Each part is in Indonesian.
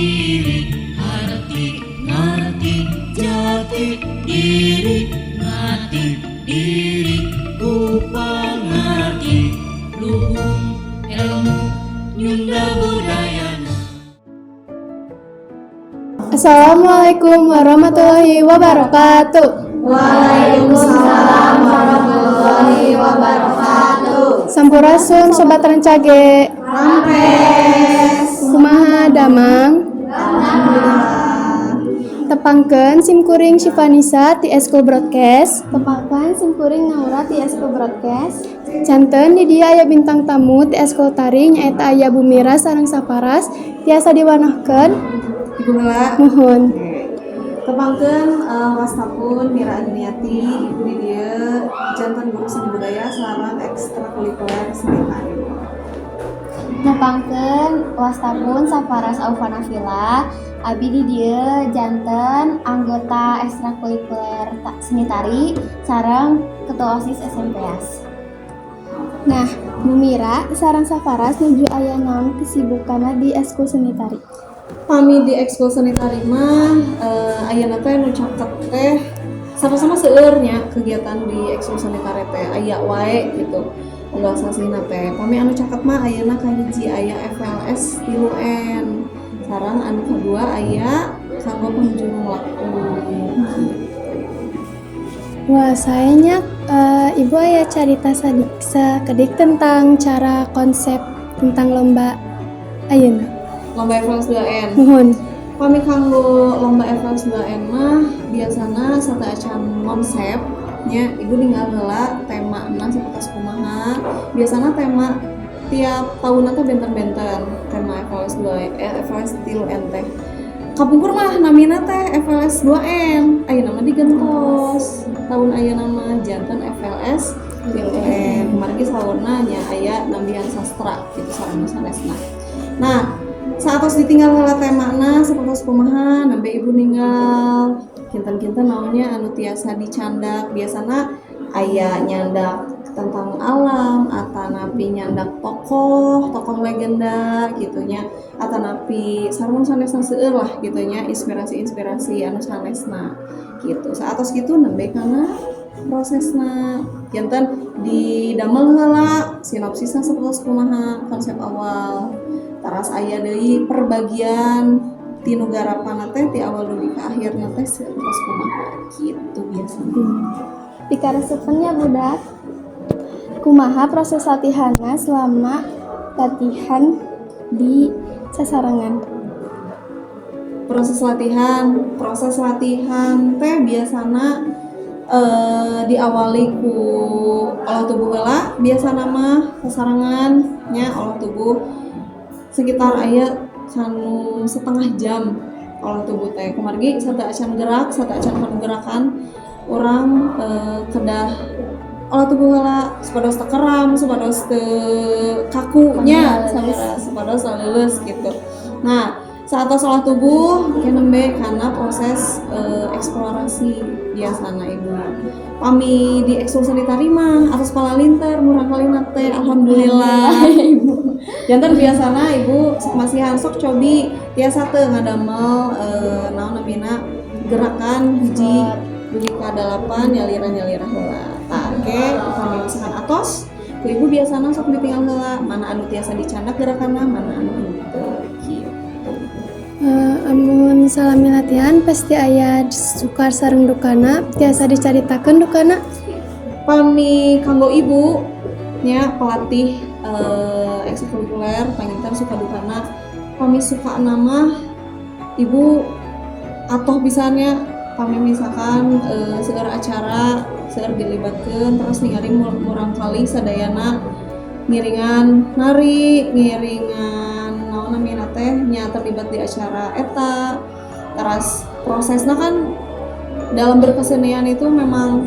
diri, arti ngerti jati diri, mati diri ku pangerti, luhung ilmu nyunda budayana. Assalamualaikum warahmatullahi wabarakatuh. Waalaikumsalam warahmatullahi wabarakatuh. Sampurasun sobat Rancage. Rampes. Kumaha damang? Tepangkeun simkuring Syifanisa ti Eskul Broadcast. Tepangkeun simkuring Naura ti Eskul Broadcast. Canten di dia aya bintang tamu ti Eskul Tari nyaeta aya Bumira sareng Saparas. Tiasa diwanahkeun. Ibu heula. Mohon. Tepangkeun wastapun Mira Agniati, ibu di dieu jantan guru seni budaya sareng ekstrakurikuler seni tari. Nepangkeun wastapun Saparas Aufana Villa, abi di dieu janten anggota ekstrakurikuler seni tari sareng ketua OSIS SMPS. Nah, Bumira sareng Saparas nuju aya naon kesibukanna di Eskul Seni Tari. Kami di ekskul seni tari mah ayeuna teh nu caket teh sama-sama seueur nya kegiatan di ekskul seni tari teh aya wae gitu. Organisasina teh kami anu caket mah ayeuna kahiji aya FLS 3N sareng anu kadua aya kanggo penjuru laku. Wah, sayanya Ibu aya carita sakedik tentang cara konsep tentang lomba ayeuna. Lomba FLS 2N. Mohon. Kami kanggo lomba FLS 2N mah biasana sateuacan konsep nya ibu ninggal heula temana sapertos kumaha. Biasana tema tiap tahunna teh benten-benten tema FLS 3N teh. Kapungkur mah namina teh FLS 2N. Ayeuna mah digentos. Tahun ayeuna mah janten FLS 3N. Kemarin ge saurna nya aya nambihan sastra gitu sareng sanesna. Nah, saat ditinggal heula temana sapertos kumaha nembe ibu ninggal kinten-kinten naonnya anu tiasa dicandak biasana aya nyandak tentang alam atanapi nyandak tokoh legenda gitunya atanapi sareng sanesna seueur lah gitunya inspirasi anu sanesna gitu saatos kitu nembe kana prosesna janten didamel heula sinopsisna sapertos kumaha konsep awal taras aya deui perbagian ti nu garapanna teh ti awal dugi ka akhirna teh sapertos kumaha kitu biasanya. Pikareseupkeun budak. Kumaha proses latihanna selama latihan di sasarengan? Proses latihan teh biasana diawali ku olah tubuh heula biasana mah sasarengan nya olah tubuh sekitar aya kanu setengah jam olah tubuh teh kumargi sateuacan gerak sateuacan gerakan urang kedah olah tubuh heula supados teu keram supados teu kaku nya supados leuleus gitu. Nah saat olah tubuh kenembe kana proses eksplorasi biasana ibu kami di ekskul seni tari mah atas palalinter murang kalina teh alhamdulillah janten biasana ibu sok masihan sok cobi tiasa teu ngadamel naon namina gerakan hiji dugi ka 8 nyalira heula tah ge kami misalkan atos ku ibu biasana sok ditinggal heula mana anu tiasa dicandak gerakanna mana anu henteu kitu. Amun salami latihan pasti aya sukar sareng dukana tiasa dicaritakeun dukana. Kami kanggo ibu nya pelatih ekstrakurikuler panginten suka dukana kami suka nama ibu atoh bisanya kami misalkan seueur acara seueur dilibatkeun terus ningali murang kali sadayana ngiringan nari ngiringan naon namina teh nya terlibat di acara eta terus prosesnya kan dalam berkesenian itu memang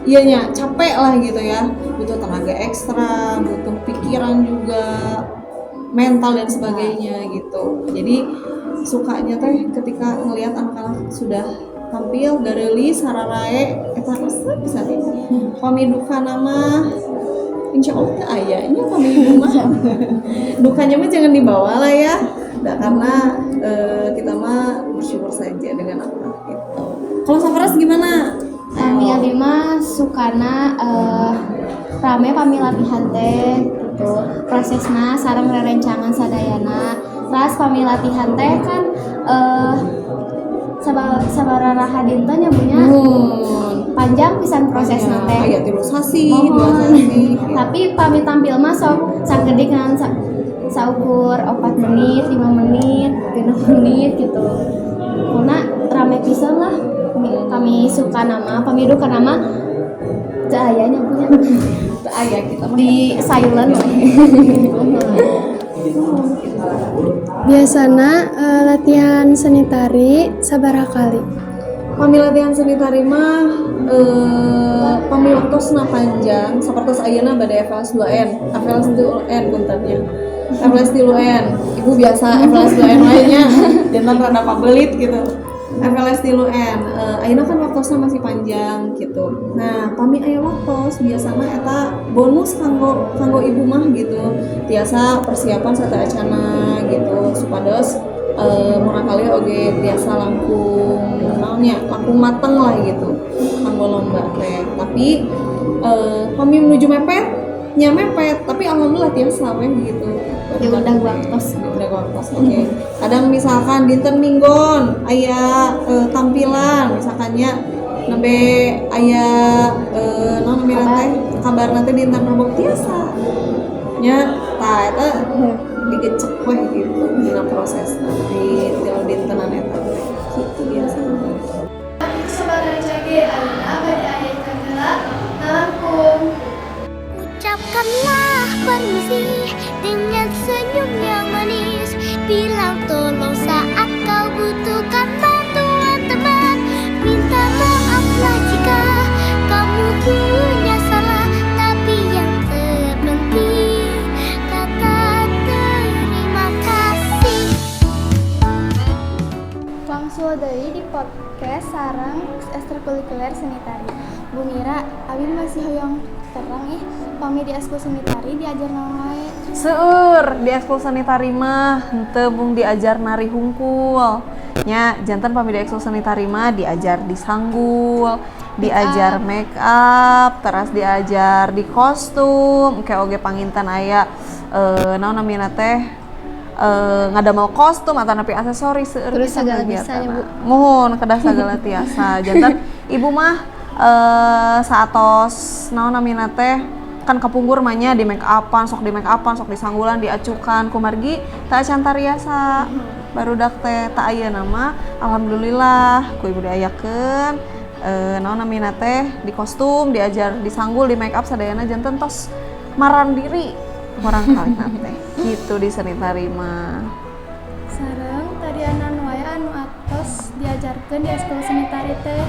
iyanya capek lah gitu ya butuh tenaga ekstra butuh pikiran juga mental dan sebagainya gitu jadi sukanya teh ketika ngelihat anak-anak sudah tampil gareuli sararae eta bisa nih kami duka nama insya Allah ayahnya kami rumah dukanya mah jangan dibawa lah ya karena kita mah bersyukur saja dengan apa gitu. Kalau Safaras gimana? Kami abi mah sukana rame pami latihan teh gitu. Prosesna sareng rerencangan sadayana. Terus pami latihan teh kan sabaraha dinten nya punya panjang pisan prosesna teh. Aya 3 sasi, 2 Mohon. sasi. Tapi pami tampil mah sok sakedik kan saukur 4 menit, 5 menit, 6 menit gitu. Puna rame pisan lah. Kami suka nama, pami duka nama cahayanya punya Aya kita mah di silent. Biasana latihan seni tari sabaraha kali? Pami latihan seni tari mah pami waktosna panjang sapertos ayeuna bade FLS 2N, FLS 2N puntennya. FLS 3N. Ibu biasa FLS 2N lainnya jantan rada pabelit gitu. FLS 3N. Ayeuna kan waktosna masih panjang gitu. Nah, pami aya waktos biasana eta bonus kanggo ibu mah gitu. Biasa persiapan sateacana gitu supados murangkali oge biasa langkung langkung mateng lah gitu kanggo lomba teh. Tapi pami menuju mepet tapi alhamdulillah tiasa we gitu. Ya udah waktos. Oke. Kadang misalkan dinten Minggon aya tampilan misalkannya nembe aya naon namanya teh kabar nanti dinten Rebo tiasa nya tah eta digecek we gitu dina prosesna di dintenan eta gitu biasa. Sebagai jage ayeuna bade aya kagela nangkung. Ucapkanlah permisi dengan senyum yang manis. Bilang tolong saat kau butuhkan bantuan teman. Minta maaflah jika kamu punya salah. Tapi yang terpenting kata terima kasih. Langsung deui di podcast sareng ekstrakurikuler seni tari. Bu Mira, abi masih hoyong terang pami di ekskul seni tari diajar naon wae. Seueur di ekskul seni tari mah henteu bung diajar nari hungkul. Nya janten pami di ekskul seni tari mah diajar disanggul, diajar make up, terus diajar di kostum, kayak oge panginten aya naon namina teh ngadamel kostum atau napi aksesoris seueur Terus pisan segala kegiatan. bisanya, Bu. Mohon kedah sagala tiasa. Janten ibu mah saatos naon namina teh kan kapungkur mahnya di make upan, sok disanggulan, diacukan kumargi tak acan tariasa. Barudak teh tak aya nama alhamdulillah ku ibu diayakeun naon namina teh di kostum, diajar disanggul, di make up sadayana janten tos maran diri orang kalina teh. Gitu di seni tari mah. Sareng tarianan wae anu atos diajarkeun di ekskul seni tari teh.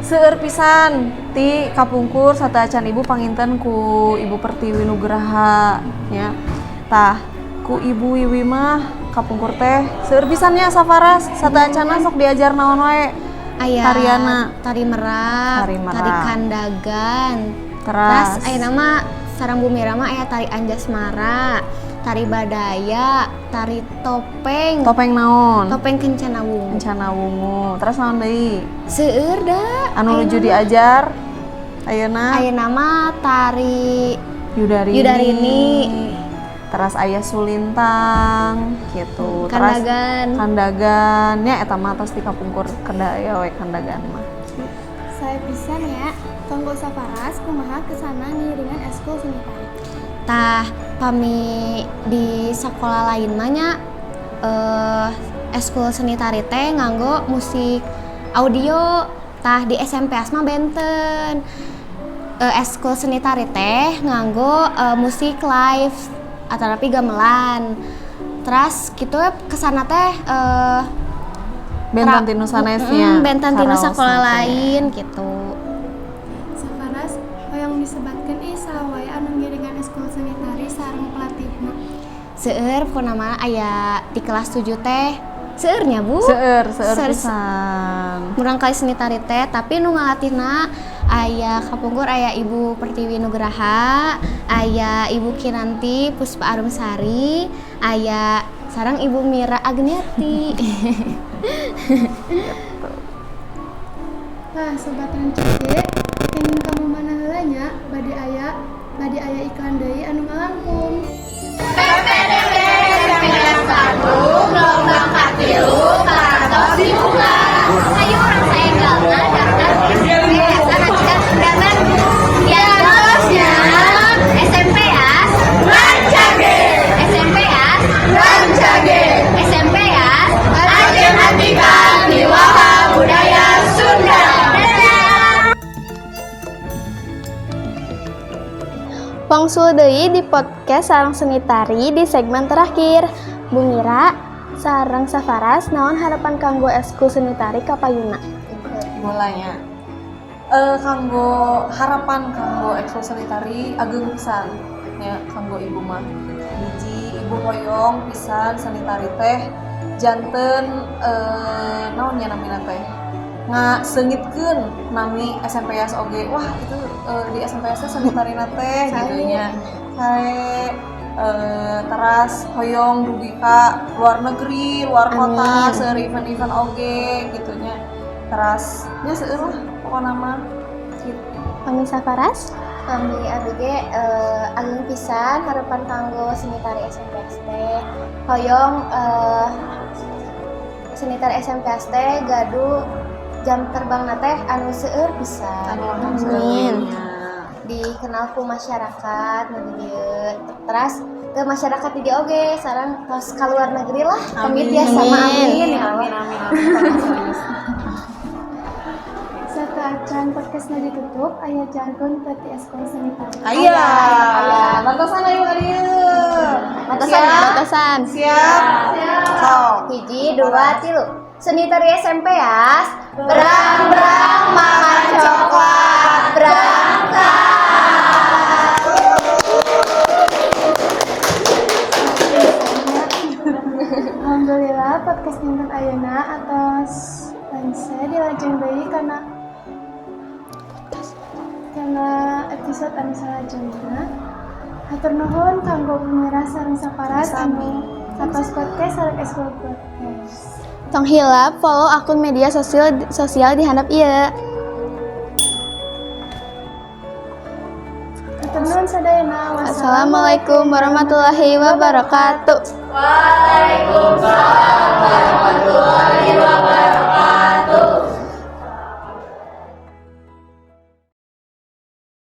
Seueur pisan ti kapungkur sateacan ibu panginten ku Ibu Pertiwi Nugraha nya. Tah ku Ibu Wiwi mah kapungkur teh seueur pisannya Safaras sateacanna sok diajar naon wae. Aya Tariana. tari merap, Tari merap. tari kandagan. Terus Aya nama sareng Bu Mira mah aya tari anjasmara, tari badaya, tari topeng. topeng naon? Topeng kencana wungu. Bencana wungu. Terus naon deui? Seueur da. Anu nuju diajar ayeuna Aya nama tari Yudarini. Yudarini. Terus aya sulintang gitu. Terus kandagan nya eta mah tos di kapungkur kedah aya we kandagan mah. Saya pisan ya, kanggo Safaras kumaha kesana ngiringan ekskul seni tari. Tah pami di sekolah lain mah nya ekskul seni tari teh nganggo musik audio. Tah di SMP Asma benten ekskul seni tari teh nganggo musik live atau tapi gamelan. Terus gitu kesana teh Bentan tinu sanesnya. bentan tinu Karaos sekolah na teh. lain gitu. Safaras hoyong disebatkeun saha wae anu ngiringan ekskul seni tari sareng pelatihna. Seueur pokona mah aya di kelas 7 teh seueurnya Bu. Seueur Seueur. pisan. Murang kali seni tari teh tapi nu ngalatihna aya kapungkur aya Ibu Pertiwi Nugraha, aya Ibu Kinanti Puspa Arumsari, aya sareng Ibu Mira Agniati. Nah, sobat Rancuge, ingin kamu mana heulanya badi aya iklan deui anu ngalangkung. Ayo orang saenggalna daftar SMPAS ajukan undangan. Diagnosnya SMPAS Rancage. SMPAS Rancage. SMPAS Matematika Wiwaha Budaya Sunda. Wangsul deui di podcast Sareng Seni Tari di segmen terakhir. Bu Mira, sareng Safaras, naon harapan kanggo eskul seni tari ka payuna? Mulanya kanggo harapan kanggo ekskul seni tari ageung pisan ya kanggo ibu mah hiji ibu hoyong pisan seni tari teh janten naon nya namina teh ngaseungitkeun nami SMPAS oge wah itu di SMPAS teh seni tarina teh gitu nya sae teras hoyong dugi ka luar negeri luar kota seur event-event oge gitu nya teras nya seueur lah pokona mah gitu. Kami Safaras, Kami ABG ageung pisan harapan kanggo seni tari SMPAS teh hoyong seni tari SMPAS teh gaduh jam terbang teh anu seueur pisan. Amin. Dikenal ku masyarakat nu di dieu. Teras ke masyarakat di dieu oge sareng tos ka luar negeri lah. Kami tiasa amin ya Allah. Saat podcastnya ditutup, aya jargon teti eskul seni tari. Aya. Batasan ayo Batasan. Batasan. Siap. Sok. Hiji, dua, tilu. Seni tari SMPAS berang-berang makan coklat berangkat. Alhamdulillah podcast Dinten Ayeuna atas Lense dilajeng deui karena episode anu salajengna. Hatur nuhun kanggo pemirsa sareng Saparas anu atas podcast sareng eskul podcast. tong hilap follow akun media sosial di handap ieu. Hatur nuhun sadayana. Assalamualaikum warahmatullahi wabarakatuh. Waalaikumsalam warahmatullahi wabarakatuh.